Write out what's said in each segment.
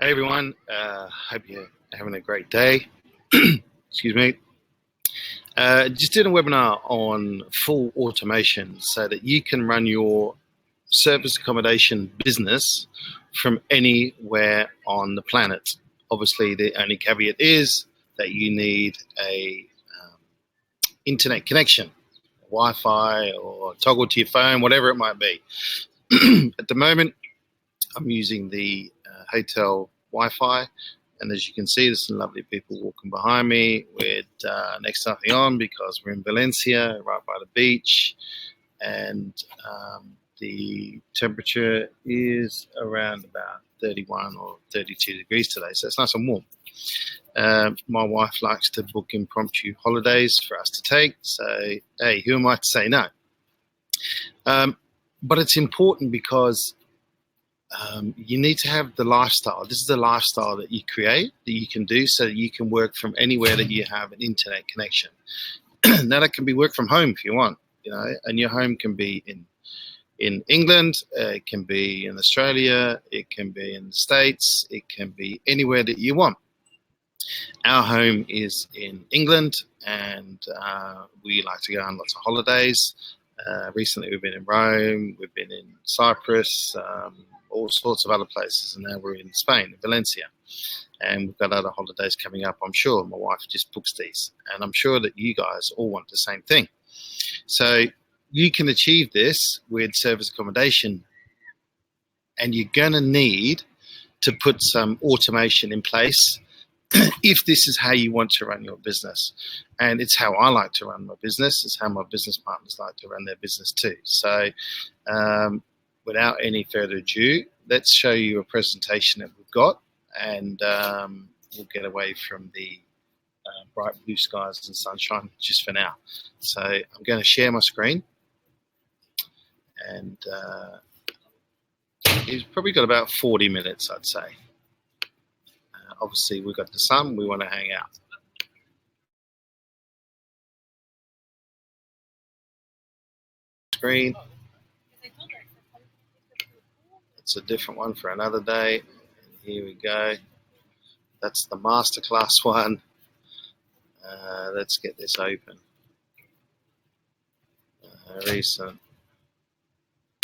Hey everyone, hope you're having a great day. Excuse me. Just did a webinar on full automation so that you can run your service accommodation business from anywhere on the planet. Obviously, the only caveat is that you need a internet connection, Wi-Fi or toggle to your phone, whatever it might be. At the moment, I'm using the hotel Wi-Fi, and as you can see, there's some lovely people walking behind me with next to nothing on because we're in Valencia, right by the beach, and the temperature is around about 31 or 32 degrees today, so it's nice and warm. My wife likes to book impromptu holidays for us to take, so hey, who am I to say no? But it's important because you need to have the lifestyle. This is the lifestyle that you create, that you can do so that you can work from anywhere that you have an internet connection. Now that can be work from home if you want, and your home can be in England, it can be in Australia, it can be in the States, it can be anywhere that you want. Our home is in England, and we like to go on lots of holidays. Recently we've been in Rome, we've been in Cyprus, all sorts of other places, and now we're in Spain, in Valencia, and we've got other holidays coming up, I'm sure. My wife just books these, and I'm sure that you guys all want the same thing. So you can achieve this with service accommodation, and you're going to need to put some automation in place if this is how you want to run your business. And it's how I like to run my business. It's how my business partners like to run their business too. So without any further ado, let's show you a presentation that we've got, and we'll get away from the bright blue skies and sunshine just for now. So I'm going to share my screen, and it's probably got about 40 minutes, I'd say. Obviously, we've got the sun, we want to hang out. Screen. It's a different one for another day. Here we go. That's the masterclass one. Let's get this open. Recent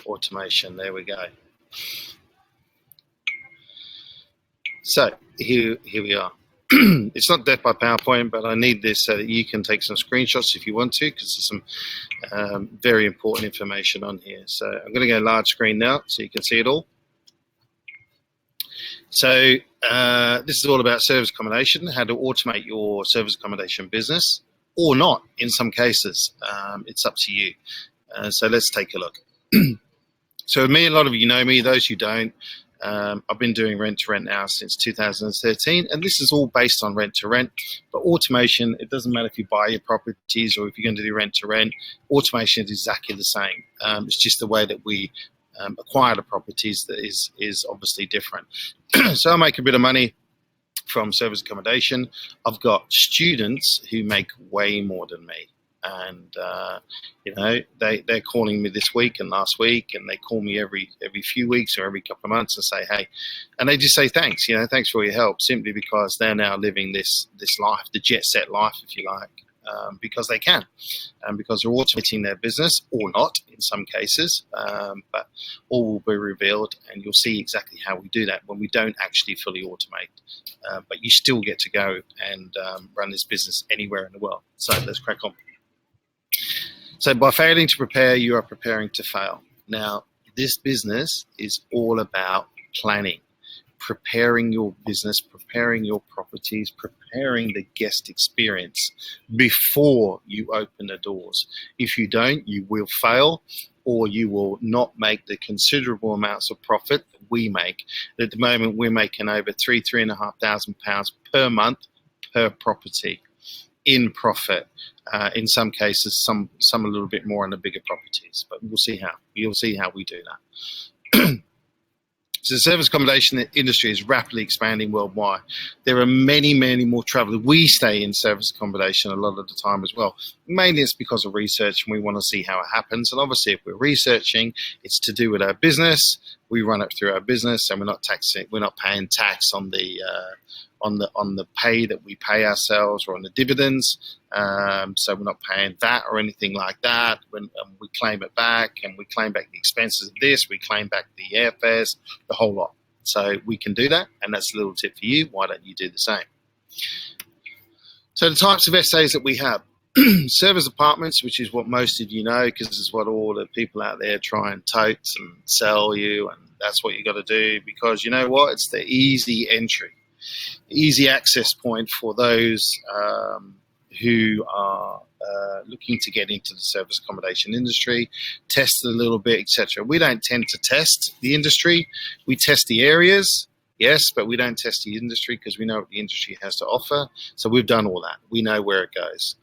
automation. There we go. So here we are. It's not death by PowerPoint, but I need this so that you can take some screenshots if you want to, because there's some very important information on here. So I'm going to go large screen now so you can see it all. So this is all about service accommodation, how to automate your service accommodation business, or not in some cases. It's up to you. So let's take a look. So me, a lot of you know me. Those who don't, I've been doing rent-to-rent now since 2013, and this is all based on rent-to-rent. But automation, it doesn't matter if you buy your properties or if you're going to do rent-to-rent, automation is exactly the same. It's just the way that we acquire the properties that is obviously different. So I make a bit of money from service accommodation. I've got students who make way more than me. And they're calling me this week and last week, and they call me every few weeks or every couple of months and say, hey, and they just say thanks, thanks for your help, simply because they're now living this life, the jet set life, if you like, because they can, and because they're automating their business, or not in some cases, but all will be revealed, and you'll see exactly how we do that when we don't actually fully automate, but you still get to go and run this business anywhere in the world. So let's crack on. So by failing to prepare, you are preparing to fail. Now, this business is all about planning, preparing your business, preparing your properties, preparing the guest experience before you open the doors. If you don't, you will fail, or you will not make the considerable amounts of profit that we make. At the moment, we're making over £3,500 per month per property in profit. In some cases, some a little bit more on the bigger properties, but we'll see how. You'll see how we do that. So the service accommodation industry is rapidly expanding worldwide. There are many, many more travelers. We stay in service accommodation a lot of the time as well. Mainly it's because of research, and we want to see how it happens. And obviously, if we're researching, it's to do with our business. we run it through our business, and we're not paying tax on the pay that we pay ourselves or on the dividends. So we're not paying VAT or anything like that. When we claim it back, and we claim back the expenses of this, we claim back the airfares, the whole lot. So we can do that, and that's a little tip for you. Why don't you do the same? So the types of SAs that we have. Service apartments, which is what most of you know, because this is what all the people out there try and tote and sell you, and that's what you got to do, because you know what? It's the easy entry, easy access point for those who are looking to get into the service accommodation industry, test it a little bit, etc. We don't tend to test the industry. We test the areas, yes, but we don't test the industry because we know what the industry has to offer. So we've done all that. We know where it goes.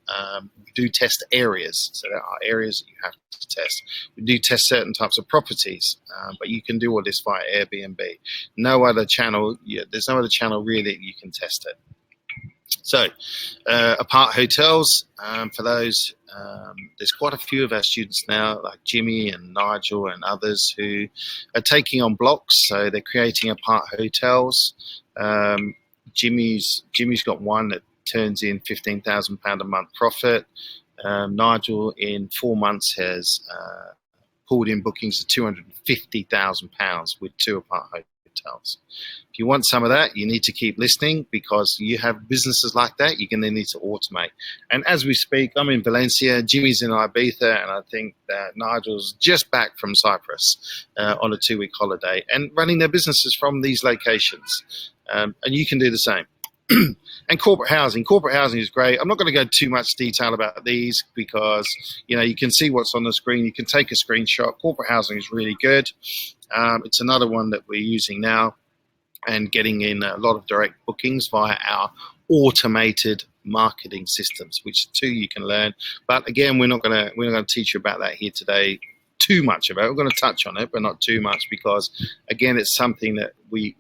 We do test areas. So there are areas that you have to test. We do test certain types of properties, but you can do all this via Airbnb. No other channel, there's no other channel really that you can test it. So, apart hotels, for those, there's quite a few of our students now, like Jimmy and Nigel and others, who are taking on blocks. So they're creating apart hotels. Jimmy's got one that turns in £15,000 a month profit. Nigel, in 4 months, has pulled in bookings of £250,000 with 2 apart hotels. If you want some of that, you need to keep listening, because you have businesses like that you're going to need to automate. And as we speak, I'm in Valencia, Jimmy's in Ibiza, and I think that Nigel's just back from Cyprus on a 2-week holiday, and running their businesses from these locations. And you can do the same. And corporate housing is great. I'm not going to go too much detail about these, because you can see what's on the screen. You can take a screenshot. Corporate housing is really good. It's another one that we're using now, and getting in a lot of direct bookings via our automated marketing systems, which too you can learn. But again, we're not going to teach you about that here today. Too much about it. We're going to touch on it, but not too much, because again, it's something that we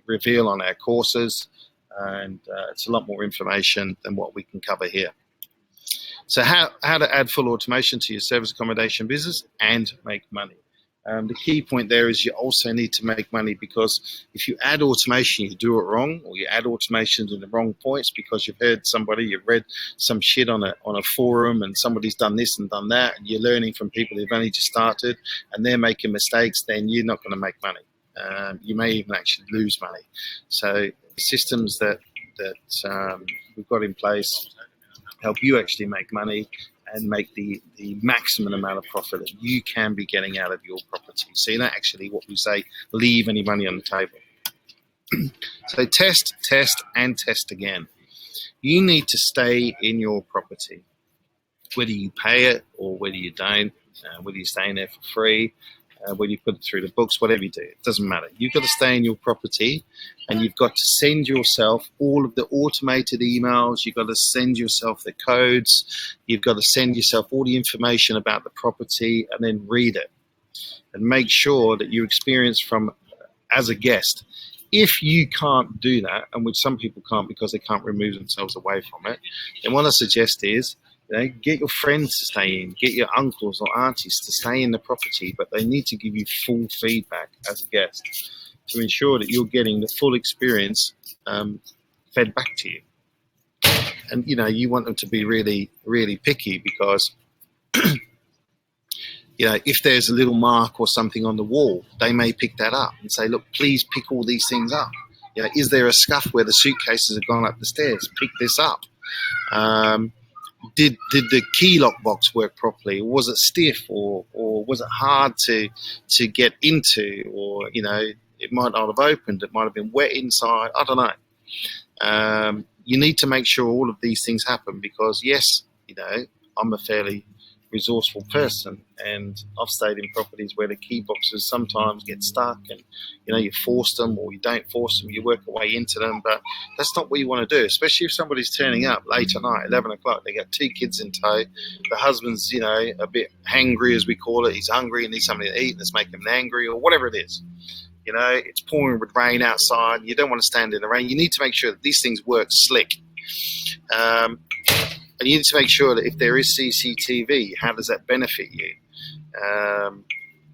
reveal on our courses, and it's a lot more information than what we can cover here. So how to add full automation to your service accommodation business and make money. The key point there is you also need to make money, because if you add automation, you do it wrong, or you add automation to the wrong points because you've heard somebody, you've read some shit on a forum, and somebody's done this and done that, and you're learning from people who've only just started and they're making mistakes, then you're not going to make money. You may even actually lose money. So systems that we've got in place help you actually make money and make the maximum amount of profit that you can be getting out of your property. So you don't actually, what we say, leave any money on the table. So test, and test again. You need to stay in your property, whether you pay it or whether you don't, whether you're staying there for free, whether you put it through the books, whatever you do, it doesn't matter. You've got to stay in your property, and you've got to send yourself all of the automated emails. You've got to send yourself the codes. You've got to send yourself all the information about the property, and then read it and make sure that you experience from as a guest. If you can't do that, and which some people can't because they can't remove themselves away from it, then what I suggest is, get your friends to stay in, get your uncles or aunties to stay in the property, but they need to give you full feedback as a guest to ensure that you're getting the full experience fed back to you. And you want them to be really, really picky, because if there's a little mark or something on the wall, they may pick that up and say, look, please pick all these things up. Is there a scuff where the suitcases have gone up the stairs? Pick this up. Did the key lock box work properly? Was it stiff, or was it hard to get into, or it might not have opened, it might have been wet inside, I don't know. You need to make sure all of these things happen, because yes, I'm a fairly resourceful person, and I've stayed in properties where the key boxes sometimes get stuck, and you force them or you don't force them, you work your way into them, but that's not what you want to do, especially if somebody's turning up late at night, 11 o'clock, they got 2 kids in tow, the husband's a bit hangry, as we call it, he's hungry and needs something to eat, and it's making him angry, or whatever it is. It's pouring with rain outside, you don't want to stand in the rain. You need to make sure that these things work slick. And you need to make sure that if there is CCTV, how does that benefit you?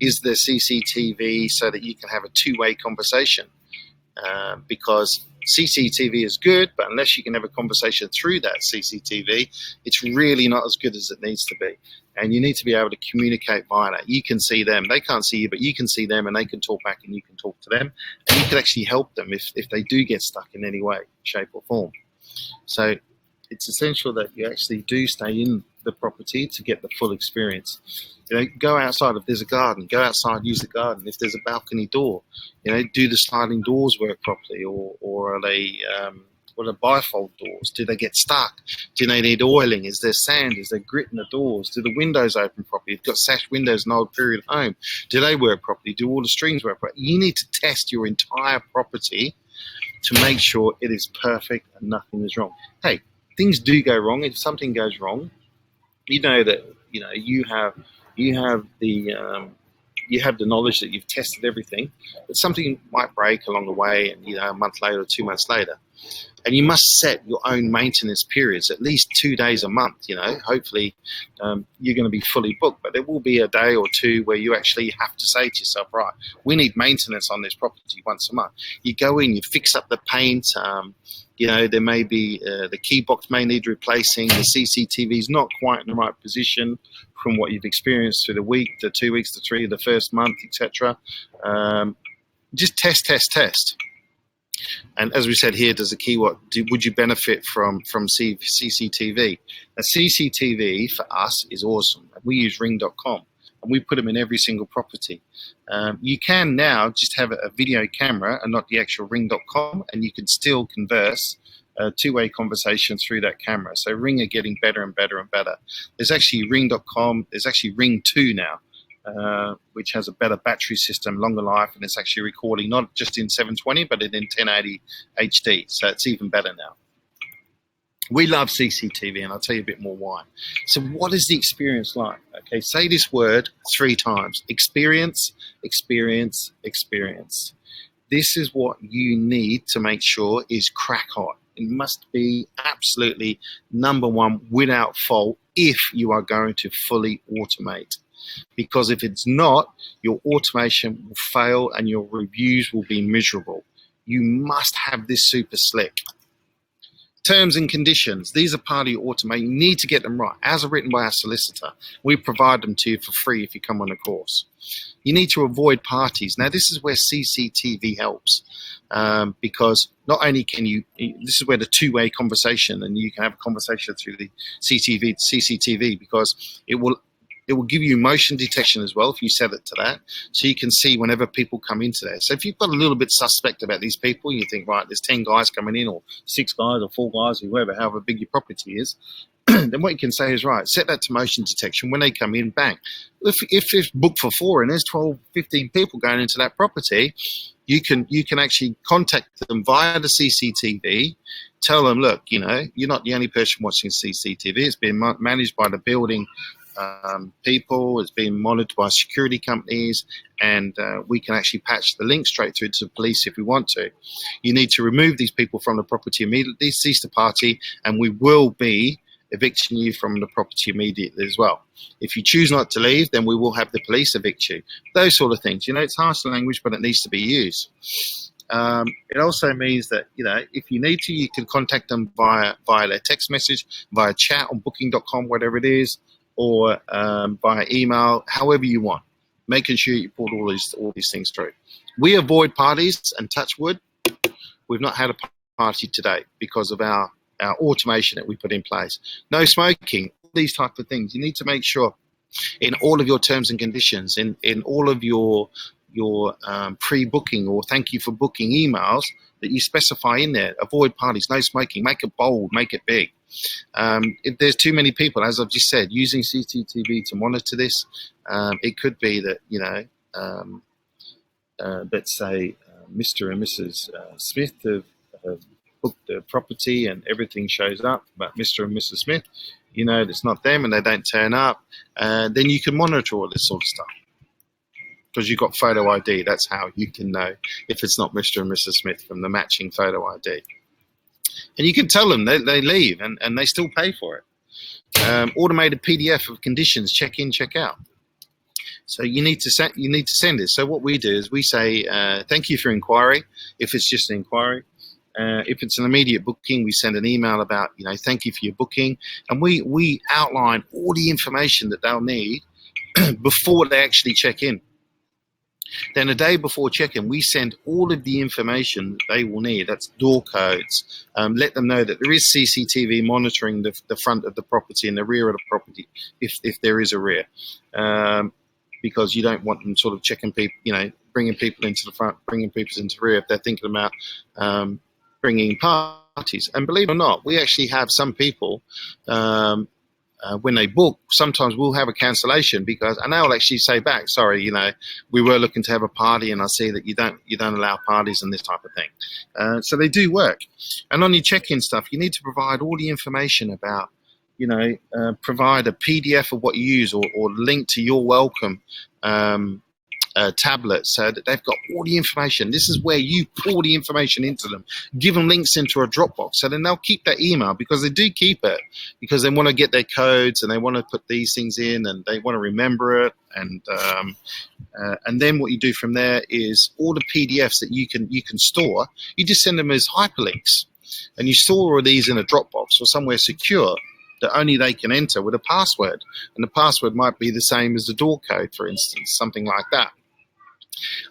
Is there CCTV so that you can have a two-way conversation? Because CCTV is good, but unless you can have a conversation through that CCTV, it's really not as good as it needs to be. And you need to be able to communicate via that. You can see them. They can't see you, but you can see them, and they can talk back, and you can talk to them. And you can actually help them if they do get stuck in any way, shape, or form. So it's essential that you actually do stay in the property to get the full experience. You know, go outside. If there's a garden, go outside, use the garden. If there's a balcony door, you know, do the sliding doors work properly, or are they what are bifold doors? Do they get stuck? Do they need oiling? Is there sand? Is there grit in the doors? Do the windows open properly? You've got sash windows in an old period home. Do they work properly? Do all the strings work properly? You need to test your entire property to make sure it is perfect and nothing is wrong. Hey, things do go wrong. If something goes wrong, you know that you have the knowledge that you've tested everything, but something might break along the way, and a month later or 2 months later. And you must set your own maintenance periods, at least 2 days a month. Hopefully you're going to be fully booked, but there will be a day or two where you actually have to say to yourself, right, we need maintenance on this property once a month. You go in, you fix up the paint, there may be the key box may need replacing, the CCTV is not quite in the right position from what you've experienced through the week, the 2 weeks, the 3, the first month, etc. Just test. And as we said here, there's a key: would you benefit from CCTV? Now, CCTV for us is awesome. We use Ring.com, and we put them in every single property. You can now just have a video camera and not the actual Ring.com, and you can still converse two-way conversation through that camera. So Ring are getting better and better and better. There's actually Ring.com. There's actually Ring 2 now. Which has a better battery system, longer life, and it's actually recording not just in 720 but in 1080 HD, so it's even better now. We love CCTV, and I'll tell you a bit more why. So what is the experience like? Okay, say this word 3 times: experience, experience, experience. This is what you need to make sure is crack hot. It must be absolutely number one without fault if you are going to fully automate. Because if it's not, your automation will fail and your reviews will be miserable. You must have this super slick. Terms and conditions. These are part of your automation. You need to get them right. As are written by our solicitor. We provide them to you for free if you come on a course. You need to avoid parties. Now, this is where CCTV helps. Because not only can you, this is where the two-way conversation, and you can have a conversation through the CCTV, because it will give you motion detection as well if you set it to that, so you can see whenever people come into there. So if you've got a little bit suspect about these people, you think, right, there's 10 guys coming in, or 6 guys, or 4 guys, or whoever, however big your property is, then what you can say is, right, set that to motion detection. When they come in, bang. If it's booked for 4 and there's 12, 15 people going into that property, you can actually contact them via the CCTV, tell them, look, you're not the only person watching CCTV. It's been managed by the building people, it's being monitored by security companies, and we can actually patch the link straight through to the police if we want to. You need to remove these people from the property immediately, cease the party, and we will be evicting you from the property immediately as well. If you choose not to leave, then we will have the police evict you. Those sort of things. It's harsh language, but it needs to be used. It also means that, if you need to, you can contact them via their text message, via chat on booking.com, whatever it is, or via email, however you want, making sure you put all these things through. We avoid parties, and touch wood, we've not had a party today because of our automation that we put in place. No smoking, all these type of things. You need to make sure in all of your terms and conditions, in all of your pre-booking or thank you for booking emails, that you specify in there, avoid parties, no smoking, make it bold, make it big. If there's too many people, as I've just said, using CCTV to monitor this, it could be that, let's say Mr. and Mrs. Smith have booked the property and everything shows up, but Mr. and Mrs. Smith, it's not them and they don't turn up, then you can monitor all this sort of stuff. Because you've got photo ID, that's how you can know if it's not Mr. and Mrs. Smith from the matching photo ID. And you can tell them they leave and they still pay for it. Automated PDF of conditions, check in, check out. So you need to send it. So what we do is we say thank you for inquiry if it's just an inquiry. If it's an immediate booking, we send an email about, thank you for your booking, and we outline all the information that they'll need before they actually check in. Then a day before check-in, we send all of the information that they will need. That's door codes. Let them know that there is CCTV monitoring the front of the property and the rear of the property, if there is a rear, because you don't want them sort of checking people, bringing people into the front, bringing people into the rear if they're thinking about bringing parties. And believe it or not, we actually have some people. When they book, sometimes we'll have a cancellation because, and they'll actually say back, sorry, we were looking to have a party, and I see that you don't allow parties and this type of thing. So they do work. And on your check-in stuff, you need to provide all the information about, provide a PDF of what you use or link to your welcome tablet so that they've got all the information. This is where you pour the information into them. Give them links into a Dropbox, so then they'll keep that email, because they do keep it because they want to get their codes and they want to put these things in and they want to remember it. And then what you do from there is all the PDFs that you can store. You just send them as hyperlinks, and you store all these in a Dropbox or somewhere secure that only they can enter with a password. And the password might be the same as the door code, for instance, something like that.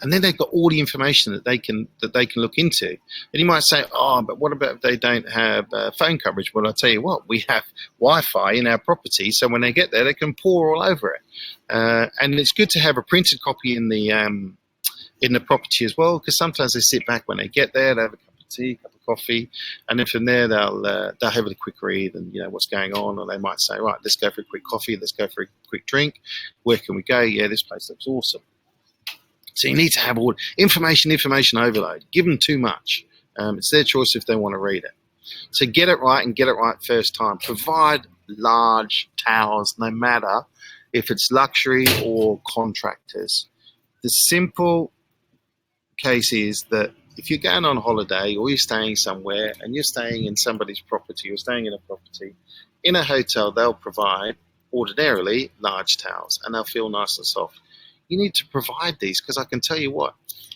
And then they've got all the information that they can look into. And you might say, oh, but what about if they don't have phone coverage? Well, I'll tell you what, we have Wi-Fi in our property, so when they get there, they can pour all over it. And it's good to have a printed copy in the property as well, because sometimes they sit back when they get there, they have a cup of tea, a cup of coffee, and then from there they'll have a quick read and what's going on, or they might say, right, let's go for a quick coffee, let's go for a quick drink. Where can we go? Yeah, this place looks awesome. So you need to have all information overload. Give them too much. It's their choice if they want to read it. So get it right and get it right first time. Provide large towers, no matter if it's luxury or contractors. The simple case is that if you're going on holiday or you're staying somewhere and you're staying in somebody's property, you're staying in a property, in a hotel, they'll provide ordinarily large towels and they'll feel nice and soft. You need to provide these, because I can tell you what,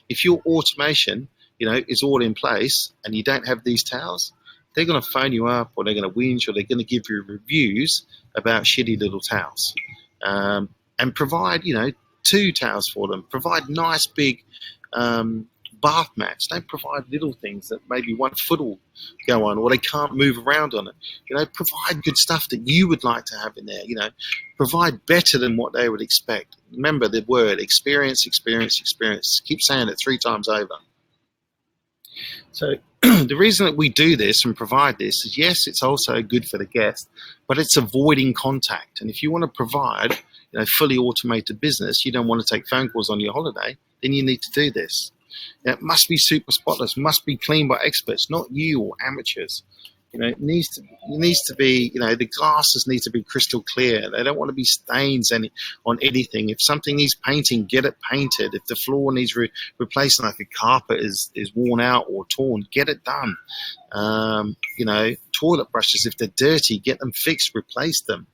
if your automation, is all in place and you don't have these towels, they're going to phone you up, or they're going to whinge, or they're going to give you reviews about shitty little towels. And provide, 2 towels for them. Provide nice big bath mats. Don't provide little things that maybe 1 foot will go on, or they can't move around on it. Provide good stuff that you would like to have in there. Provide better than what they would expect. Remember the word experience, experience, experience. Keep saying it 3 times over. So the reason that we do this and provide this is, yes, it's also good for the guest, but it's avoiding contact. And if you want to provide fully automated business, you don't want to take phone calls on your holiday, then you need to do this. It must be super spotless, must be cleaned by experts, not you or amateurs. It needs to be, the glasses need to be crystal clear. They don't want to be stains on anything. If something needs painting, get it painted. If the floor needs replacing, like a carpet is worn out or torn, get it done. Toilet brushes, if they're dirty, get them fixed, replace them.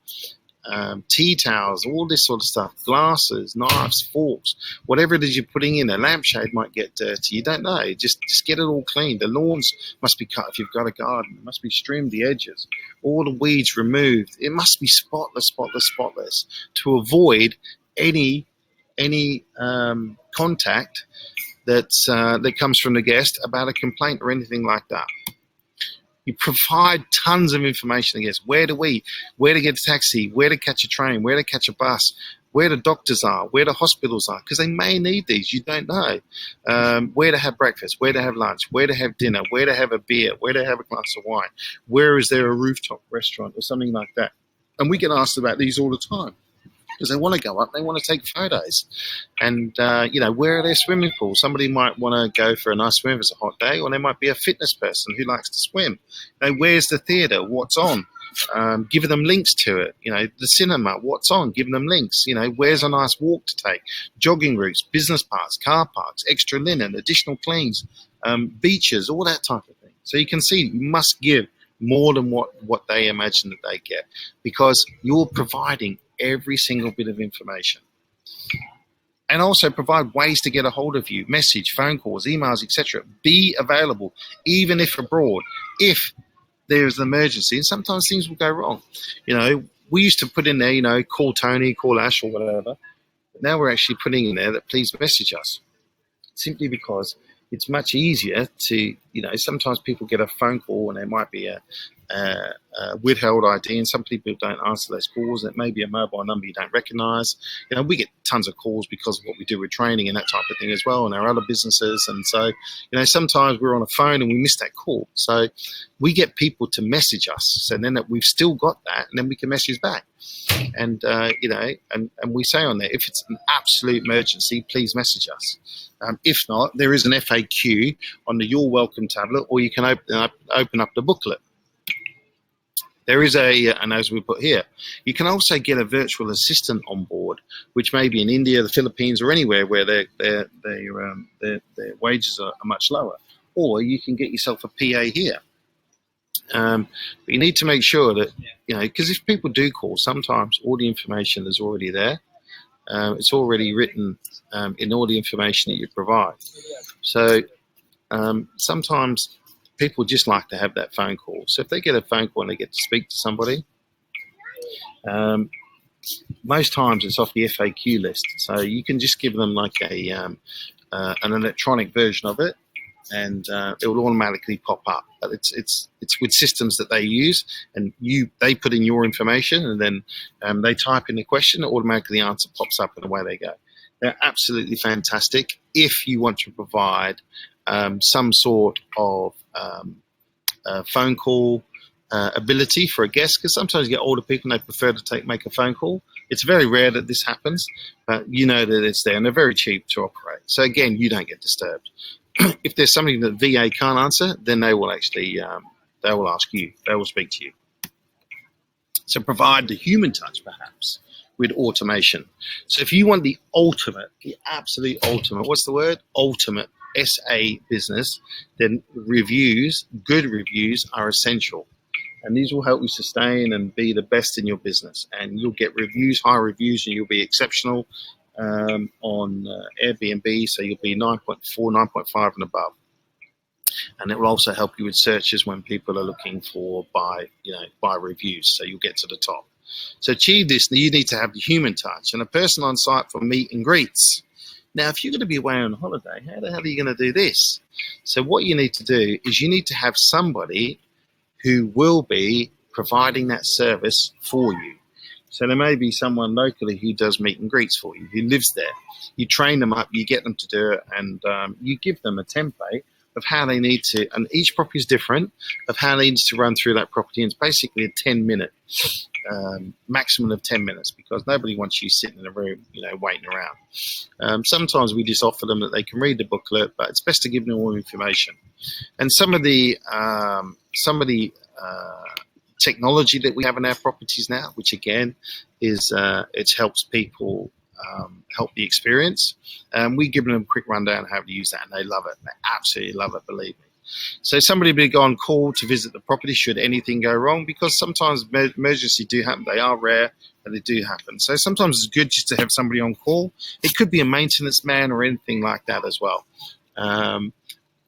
Tea towels, all this sort of stuff, glasses, knives, forks, whatever it is you're putting in. A lampshade might get dirty. You don't know. Just get it all cleaned. The lawns must be cut if you've got a garden. It must be trimmed, the edges, all the weeds removed. It must be spotless, spotless, spotless, to avoid any contact that comes from the guest about a complaint or anything like that. You provide tons of information, I guess. Where to get a taxi, where to catch a train, where to catch a bus, where the doctors are, where the hospitals are, because they may need these. You don't know. Where to have breakfast, where to have lunch, where to have dinner, where to have a beer, where to have a glass of wine, where is there a rooftop restaurant or something like that. And we get asked about these all the time, because they want to go up, they want to take photos. And, where are their swimming pools? Somebody might want to go for a nice swim if it's a hot day, or they might be a fitness person who likes to swim. Where's the theatre? What's on? Give them links to it. The cinema, what's on? Give them links. Where's a nice walk to take? Jogging routes, business parks, car parks, extra linen, additional cleans, beaches, all that type of thing. So you can see you must give more than what they imagine that they get, because you're providing every single bit of information. And also provide ways to get a hold of you, message, phone calls, emails, etc. Be available, even if abroad, if there's an emergency. And sometimes things will go wrong. We used to put in there, call Tony, call Ash or whatever. But now we're actually putting in there that please message us. Simply because it's much easier to, sometimes people get a phone call and there might be a withheld ID, and some people don't answer those calls. It may be a mobile number you don't recognize. We get tons of calls because of what we do with training and that type of thing as well, and our other businesses. And so, sometimes we're on a phone and we miss that call. So we get people to message us. So then that we've still got that, and then we can message back. And, and we say on there, if it's an absolute emergency, please message us. If not, there is an FAQ on the You're Welcome tablet, or you can open up the booklet. There is and as we put here, you can also get a virtual assistant on board, which may be in India, the Philippines, or anywhere where their wages are much lower. Or you can get yourself a PA here. But you need to make sure that, because if people do call, sometimes all the information is already there. It's already written in all the information that you provide. So sometimes people just like to have that phone call. So if they get a phone call and they get to speak to somebody, most times it's off the FAQ list. So you can just give them like an electronic version of it, and it will automatically pop up. But it's with systems that they use, and they put in your information, and then they type in the question, automatically the answer pops up, and away they go. They're absolutely fantastic if you want to provide some sort of phone call ability for a guest, because sometimes you get older people and they prefer to make a phone call. It's very rare that this happens, but you know that it's there, and they're very cheap to operate. So again, you don't get disturbed. If there's something that VA can't answer, then they will actually they will ask you. They will speak to you. So provide the human touch, perhaps, with automation. So if you want the ultimate, the absolute ultimate, what's the word? Ultimate SA business, then good reviews are essential. And these will help you sustain and be the best in your business. And you'll get reviews, high reviews, and you'll be exceptional on Airbnb. So you'll be 9.4, 9.5 and above. And it will also help you with searches when people are looking for buy reviews. So you'll get to the top. So achieve this, you need to have the human touch and a person on site for meet and greets. Now, if you're going to be away on holiday, how the hell are you going to do this? So what you need to do is you need to have somebody who will be providing that service for you. So there may be someone locally who does meet and greets for you, who lives there. You train them up, you get them to do it, and you give them a template of how they need to, and each property is different, of how they need to run through that property. And it's basically a 10-minute, maximum of 10 minutes, because nobody wants you sitting in a room, waiting around. Sometimes we just offer them that they can read the booklet, but it's best to give them all information. And some of the technology that we have in our properties now, which again is it helps people help the experience. We give them a quick rundown of how to use that, and they love it. They absolutely love it, believe me. So somebody will go on call to visit the property should anything go wrong, because sometimes emergencies do happen. They are rare, but they do happen. So sometimes it's good just to have somebody on call. It could be a maintenance man or anything like that as well.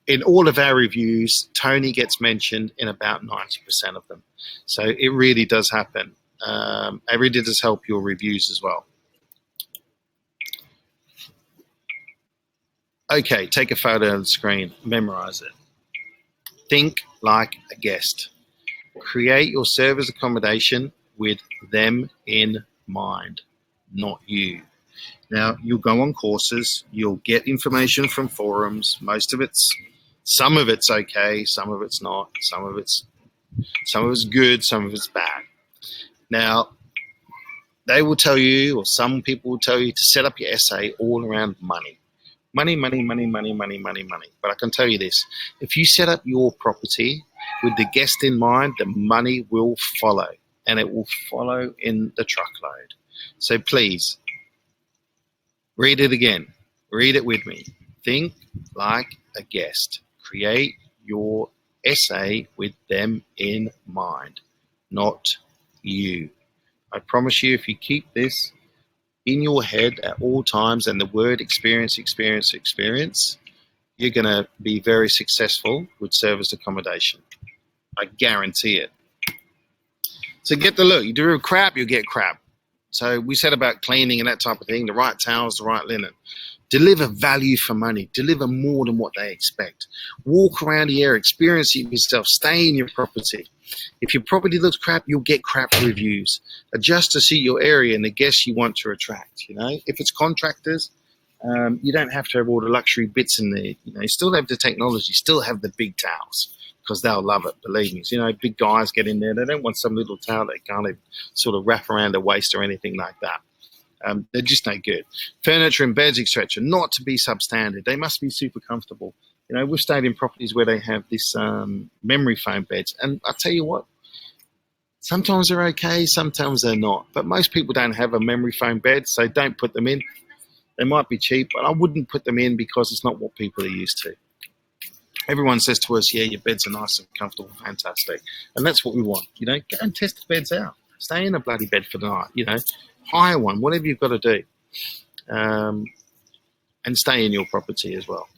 In all of our reviews, Tony gets mentioned in about 90% of them. So it really does happen. It really does help your reviews as well. Okay, take a photo of the screen, memorize it. Think like a guest. Create your service accommodation with them in mind, not you. Now, you'll go on courses, you'll get information from forums. Some of it's okay, some of it's not, some of it's good, some of it's bad. Now, they will tell you, or some people will tell you, to set up your SA all around money. Money, money, money, money, money, money, money. But I can tell you this, if you set up your property with the guest in mind, the money will follow, and it will follow in the truckload. So please, read it again. Read it with me. Think like a guest. Create your SA with them in mind, not you. I promise you, if you keep this, in your head at all times and the word experience, experience, experience, you're going to be very successful with service accommodation. I guarantee it. So get the look. You do crap, you get crap. So we said about cleaning and that type of thing, the right towels, the right linen. Deliver value for money. Deliver more than what they expect. Walk around the area, experience it yourself. Stay in your property. If your property looks crap, you'll get crap reviews. Adjust to suit your area and the guests you want to attract. You know, if it's contractors, you don't have to have all the luxury bits in there. You know, you still have the technology, still have the big towels because they'll love it. Believe me. So, you know, big guys get in there. They don't want some little towel that can't even sort of wrap around their waist or anything like that. They're just no good. Furniture and beds, etc., not to be substandard. They must be super comfortable. You know, we've stayed in properties where they have this memory foam beds, and I tell you what, sometimes they're okay, sometimes they're not. But most people don't have a memory foam bed, so don't put them in. They might be cheap, but I wouldn't put them in because it's not what people are used to. Everyone says to us, yeah, your beds are nice and comfortable, fantastic. And that's what we want. You know, go and test the beds out. Stay in a bloody bed for the night, you know. Hire one, whatever you've got to do. And stay in your property as well.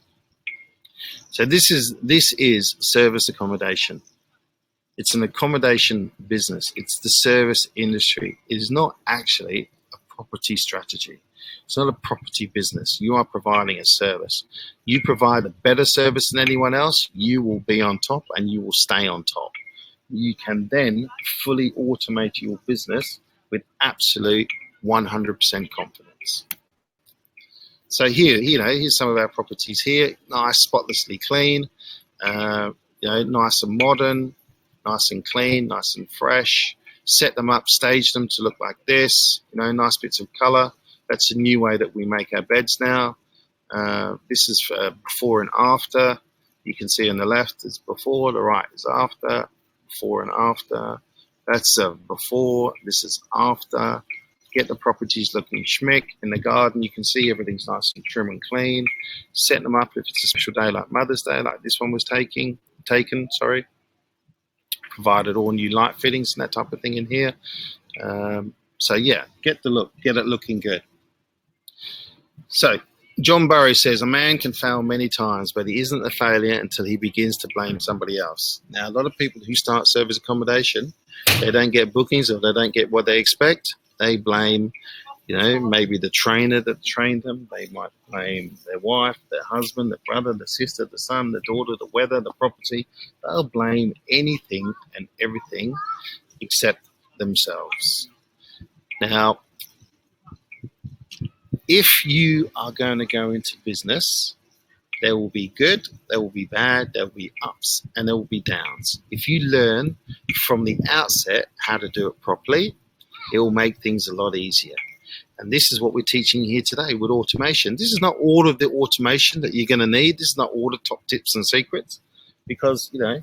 So this is service accommodation. It's an accommodation business. It's the service industry. It is not actually a property strategy. It's not a property business. You are providing a service. You provide a better service than anyone else, you will be on top and you will stay on top. You can then fully automate your business with absolute 100% confidence. So here, you know, here's some of our properties here. Nice, spotlessly clean, you know, nice and modern, nice and clean, nice and fresh. Set them up, stage them to look like this, you know, nice bits of color. That's a new way that we make our beds now. This is for before and after. You can see on the left is before, the right is after, before and after. That's before, this is after. Get the properties looking schmick. In the garden, you can see everything's nice and trim and clean. Set them up if it's a special day like Mother's Day, like this one was taken. Provided all new light fittings and that type of thing in here. So yeah, get the look, get it looking good. So John Burroughs says, a man can fail many times, but he isn't a failure until he begins to blame somebody else. Now, a lot of people who start service accommodation, they don't get bookings or they don't get what they expect. They blame, you know, maybe the trainer that trained them. They might blame their wife, their husband, their brother, their sister, the son, the daughter, the weather, the property. They'll blame anything and everything except themselves. Now, if you are going to go into business, there will be good, there will be bad, there will be ups, and there will be downs. If you learn from the outset how to do it properly, it will make things a lot easier. And this is what we're teaching here today with automation. This is not all of the automation that you're going to need. This is not all the top tips and secrets, because, you know,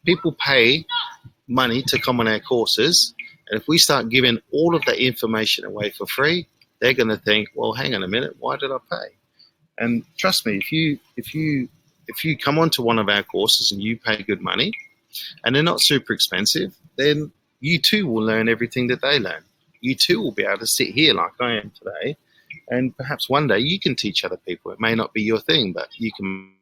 people pay money to come on our courses. And if we start giving all of that information away for free, they're going to think, well, hang on a minute, why did I pay? And trust me, if you come onto one of our courses and you pay good money, and they're not super expensive, then you too will learn everything that they learn. You too will be able to sit here like I am today, and perhaps one day you can teach other people. It may not be your thing, but you can